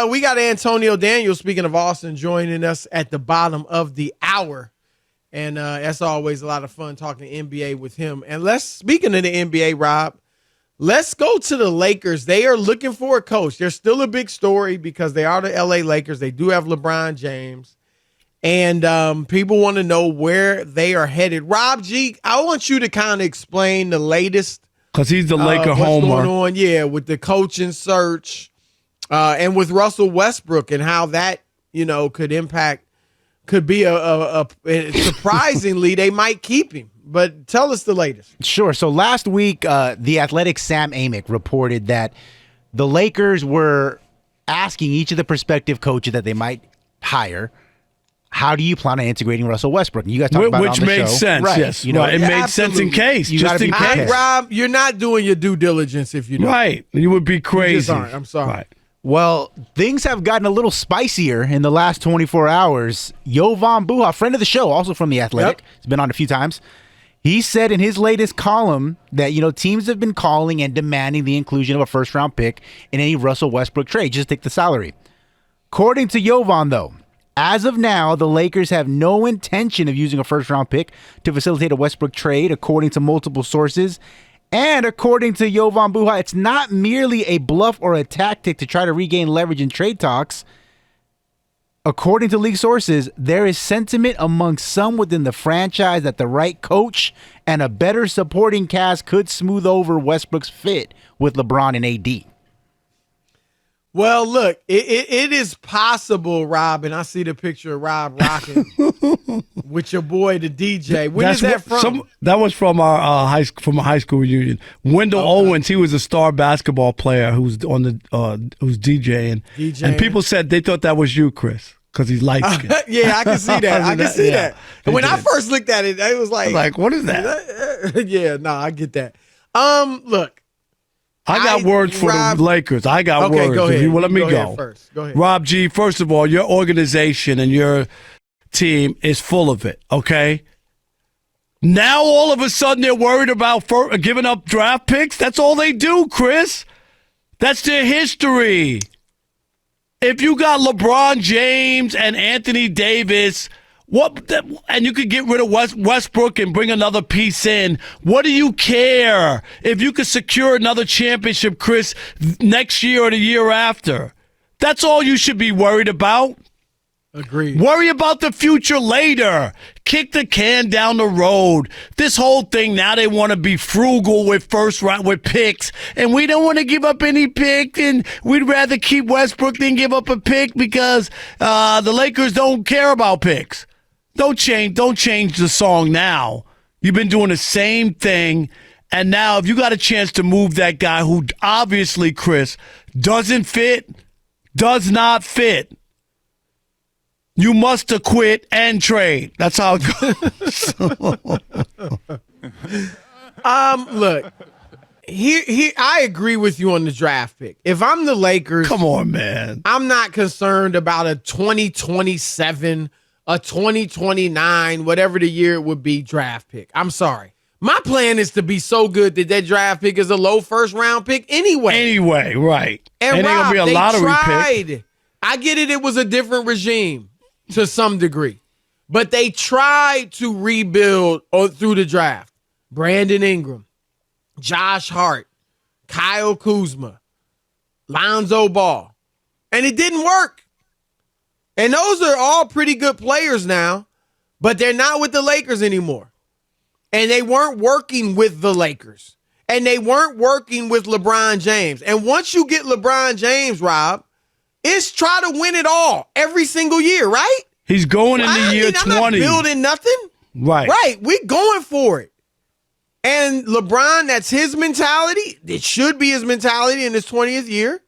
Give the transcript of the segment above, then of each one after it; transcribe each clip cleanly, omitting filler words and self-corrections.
we got Antonio Daniels, speaking of Austin, joining us at the bottom of the hour. And that's always a lot of fun talking NBA with him. And speaking of the NBA, Rob, let's go to the Lakers. They are looking for a coach. They're still a big story because they are the LA Lakers. They do have LeBron James. And people want to know where they are headed. Rob G, I want you to kind of explain the latest. Because he's the Laker homer. What's going on, with the coaching search and with Russell Westbrook and how that, could be a surprisingly, they might keep him. But tell us the latest. Sure. So last week, the Athletic's Sam Amick reported that the Lakers were asking each of the prospective coaches that they might hire, how do you plan on integrating Russell Westbrook? And you guys talk about it on the show. Which makes sense, right. yes. It makes sense in case. Just in case. Rob, you're not doing your due diligence if you don't. Right. You would be crazy. You just aren't. I'm sorry. Right. Well, things have gotten a little spicier in the last 24 hours. Jovan Buha, friend of the show, also from The Athletic, has been on a few times. He said in his latest column that, teams have been calling and demanding the inclusion of a first-round pick in any Russell Westbrook trade. Just take the salary. According to Jovan, though, as of now, the Lakers have no intention of using a first-round pick to facilitate a Westbrook trade, according to multiple sources. And according to Jovan Buha, it's not merely a bluff or a tactic to try to regain leverage in trade talks. According to league sources, there is sentiment among some within the franchise that the right coach and a better supporting cast could smooth over Westbrook's fit with LeBron and AD. Well, look, it is possible, Rob, and I see the picture of Rob rocking with your boy, the DJ. Is that from? That was from our high school reunion. Wendell Owens, he was a star basketball player who's on the who's DJing. And people said they thought that was you, Chris, because he's light skinned. Yeah, I can see that. I can see that. And when I first looked at it, I was like, what is that? Yeah, no, I get that. Look. I got words for the Lakers. I got words. Go ahead. If you will let me go. Go ahead. Rob G, first of all, your organization and your team is full of it, okay? Now all of a sudden they're worried about giving up draft picks? That's all they do, Chris. That's their history. If you got LeBron James and Anthony Davis, and you could get rid of Westbrook and bring another piece in. What do you care if you could secure another championship, Chris, next year or the year after? That's all you should be worried about. Agreed. Worry about the future later. Kick the can down the road. This whole thing, now they want to be frugal with first round with picks, and we don't want to give up any pick, and we'd rather keep Westbrook than give up a pick because the Lakers don't care about picks. Don't change the song now. You've been doing the same thing, and now if you got a chance to move that guy who obviously, Chris, does not fit, you must acquit and trade. That's how it goes. Look, here I agree with you on the draft pick. If I'm the Lakers, come on, man. I'm not concerned about a 2027, a 2029, whatever the year it would be, draft pick. I'm sorry. My plan is to be so good that draft pick is a low first round pick anyway. Anyway, right. And Rob, gonna be a lottery pick. I get it. It was a different regime to some degree, but they tried to rebuild through the draft. Brandon Ingram, Josh Hart, Kyle Kuzma, Lonzo Ball, and it didn't work. And those are all pretty good players now, but they're not with the Lakers anymore. And they weren't working with the Lakers. And they weren't working with LeBron James. And once you get LeBron James, Rob, it's try to win it all every single year, right? He's going into year 20. I'm not building nothing. Right. Right. We're going for it. And LeBron, that's his mentality. It should be his mentality in his 20th year.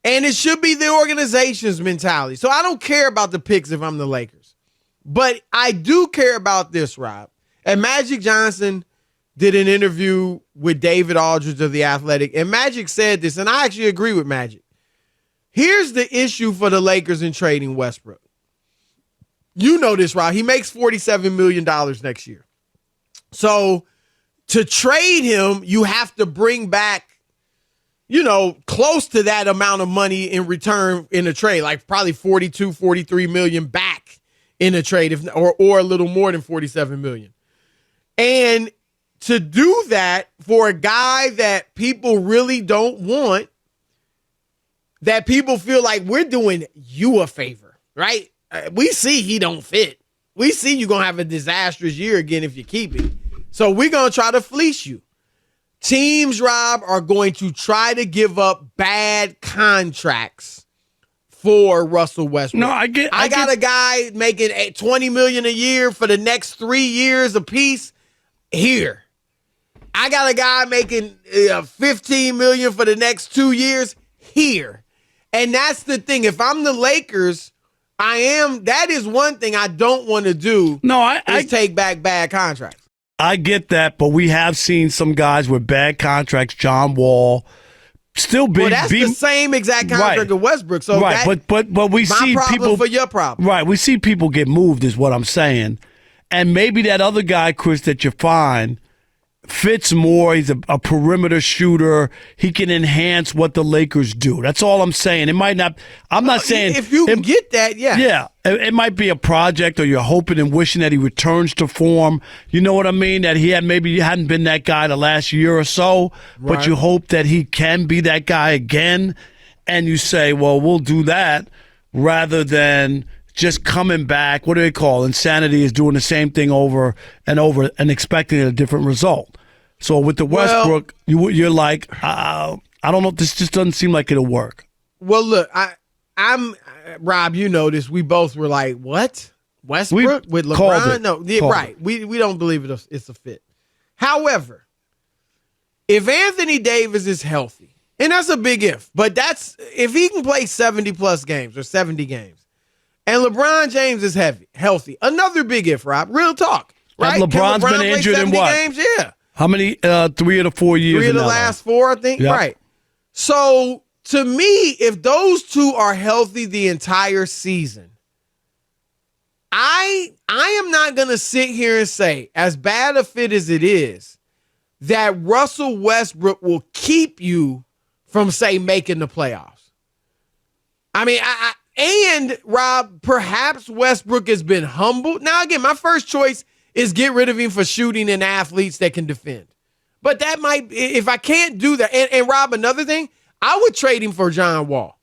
And it should be the organization's mentality. So I don't care about the picks if I'm the Lakers. But I do care about this, Rob. And Magic Johnson did an interview with David Aldridge of The Athletic. And Magic said this, and I actually agree with Magic. Here's the issue for the Lakers in trading Westbrook. You know this, Rob. He makes $47 million next year. So to trade him, you have to bring back close to that amount of money in return in a trade, like probably 42, 43 million back in a trade, or a little more than 47 million. And to do that for a guy that people really don't want, that people feel like we're doing you a favor, right? We see he don't fit. We see you're going to have a disastrous year again if you keep it. So we're going to try to fleece you. Teams, Rob, are going to try to give up bad contracts for Russell Westbrook. No, I got a guy making $20 million a year for the next 3 years apiece here. I got a guy making $15 million for the next 2 years here. And that's the thing. If I'm the Lakers, that is one thing I don't want to do. No, I take back bad contracts. I get that, but we have seen some guys with bad contracts. John Wall, still big. Well, that's the same exact contract of Westbrook. So right, but we see people for your problem. Right, we see people get moved, is what I'm saying, and maybe that other guy, Chris, that you find fits more. He's a perimeter shooter. He can enhance what the Lakers do. That's all I'm saying. It might not. I'm not saying if you can get that. Yeah, yeah. It might be a project, or you're hoping and wishing that he returns to form. You know what I mean? That he hadn't been that guy the last year or so, right. But you hope that he can be that guy again. And you say, well, we'll do that rather than just coming back. What do they call insanity? Is doing the same thing over and over and expecting a different result. So with the Westbrook, you're like, I don't know. This just doesn't seem like it'll work. Well, look, I'm Rob. You know this. We both were like, what? Westbrook with LeBron? No, right. We don't believe it's a fit. However, if Anthony Davis is healthy, and that's a big if, but if he can play 70+ games or 70 games, and LeBron James is healthy, another big if, Rob. Real talk, right? LeBron's been injured in what? Games? Yeah. How many? 3 of the 4 years. 3 of the last 4, I think. Yep. Right. So to me, if those two are healthy the entire season, I am not going to sit here and say, as bad a fit as it is, that Russell Westbrook will keep you from, say, making the playoffs. I mean, and Rob, perhaps Westbrook has been humbled. Now, again, my first choice is get rid of him for shooting and athletes that can defend. But that might, if I can't do that, and Rob, another thing, I would trade him for John Wall.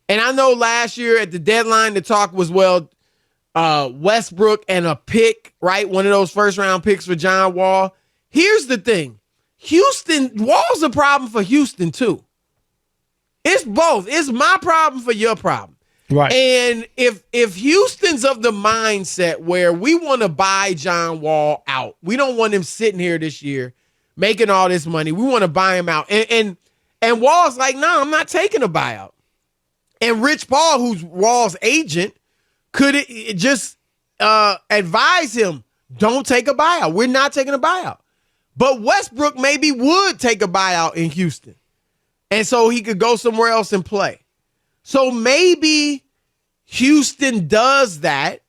And I know last year at the deadline, the talk was, Westbrook and a pick, right? One of those first-round picks for John Wall. Here's the thing. Wall's a problem for Houston, too. It's both. It's my problem for your problem. Right. And if Houston's of the mindset where we want to buy John Wall out, we don't want him sitting here this year making all this money. We want to buy him out. And Wall's like, no, I'm not taking a buyout. And Rich Paul, who's Wall's agent, could just advise him, don't take a buyout. We're not taking a buyout. But Westbrook maybe would take a buyout in Houston. And so he could go somewhere else and play. So maybe Houston does that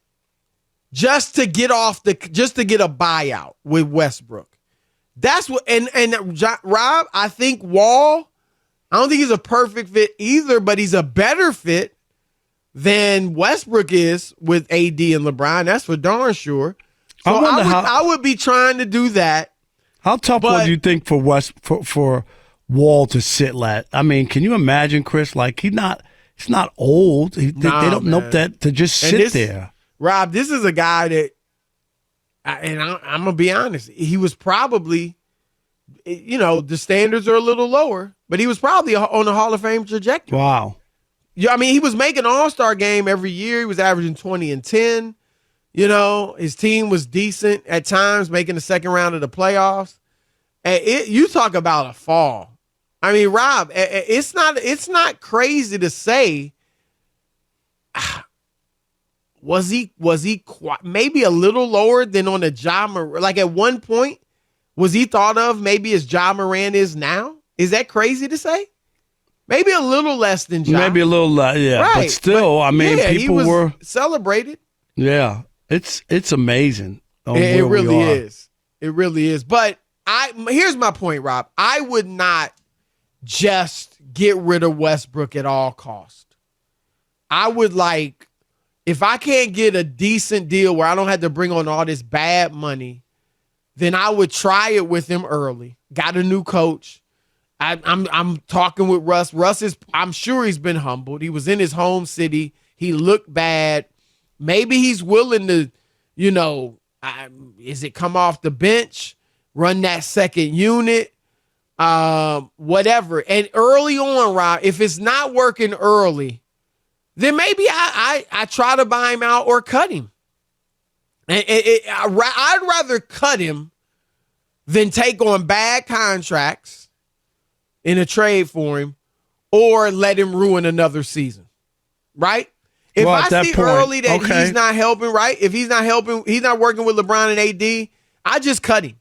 just to get a buyout with Westbrook. That's what, and Rob, I think Wall, I don't think he's a perfect fit either, but he's a better fit than Westbrook is with AD and LeBron. That's for darn sure. So I would be trying to do that. How tough would you think for Wall to sit lat? I mean, can you imagine, Chris? Like he's not old. They don't know that to just sit there. Rob, this is a guy that, and I'm gonna be honest, he was probably, the standards are a little lower, but he was probably on the Hall of Fame trajectory. Wow. Yeah, I mean, he was making All-Star game every year. He was averaging 20 and 10. His team was decent at times, making the second round of the playoffs. And you talk about a fall. I mean, Rob, it's not crazy to say. Was he maybe a little lower than on the Ja Morant? Like at one point, was he thought of maybe as Ja Morant is now? Is that crazy to say? Maybe a little less than Ja. Maybe a little less, yeah. Right. But still, people were celebrated. Yeah, it's amazing. It really is. It really is. But here's my point, Rob. I would not just get rid of Westbrook at all costs. I would like, if I can't get a decent deal where I don't have to bring on all this bad money, then I would try it with him early. Got a new coach. I'm talking with Russ. I'm sure he's been humbled. He was in his home city. He looked bad. Maybe he's willing to, is it come off the bench, run that second unit, whatever. And early on, Rob, if it's not working early, then maybe I try to buy him out or cut him. I'd rather cut him than take on bad contracts in a trade for him or let him ruin another season, right? If I see early that he's not helping, right? If he's not helping, he's not working with LeBron and AD, I just cut him.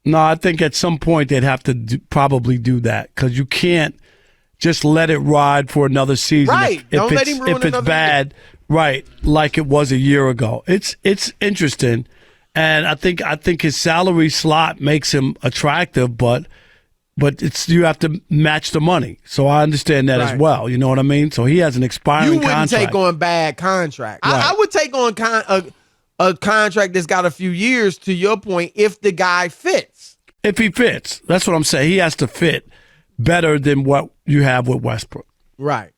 No, I think at some point they'd have to probably do that because you can't just let it ride for another season. Right. Don't let him ruin if it's bad, year. Right, like it was a year ago. It's interesting. And I think his salary slot makes him attractive, but you have to match the money. So I understand that as well. You know what I mean? So he has an expiring contract. You wouldn't take on bad contract. Right. I would take on a contract that's got a few years, to your point, if the guy fits. If he fits. That's what I'm saying. He has to fit better than what you have with Westbrook. Right.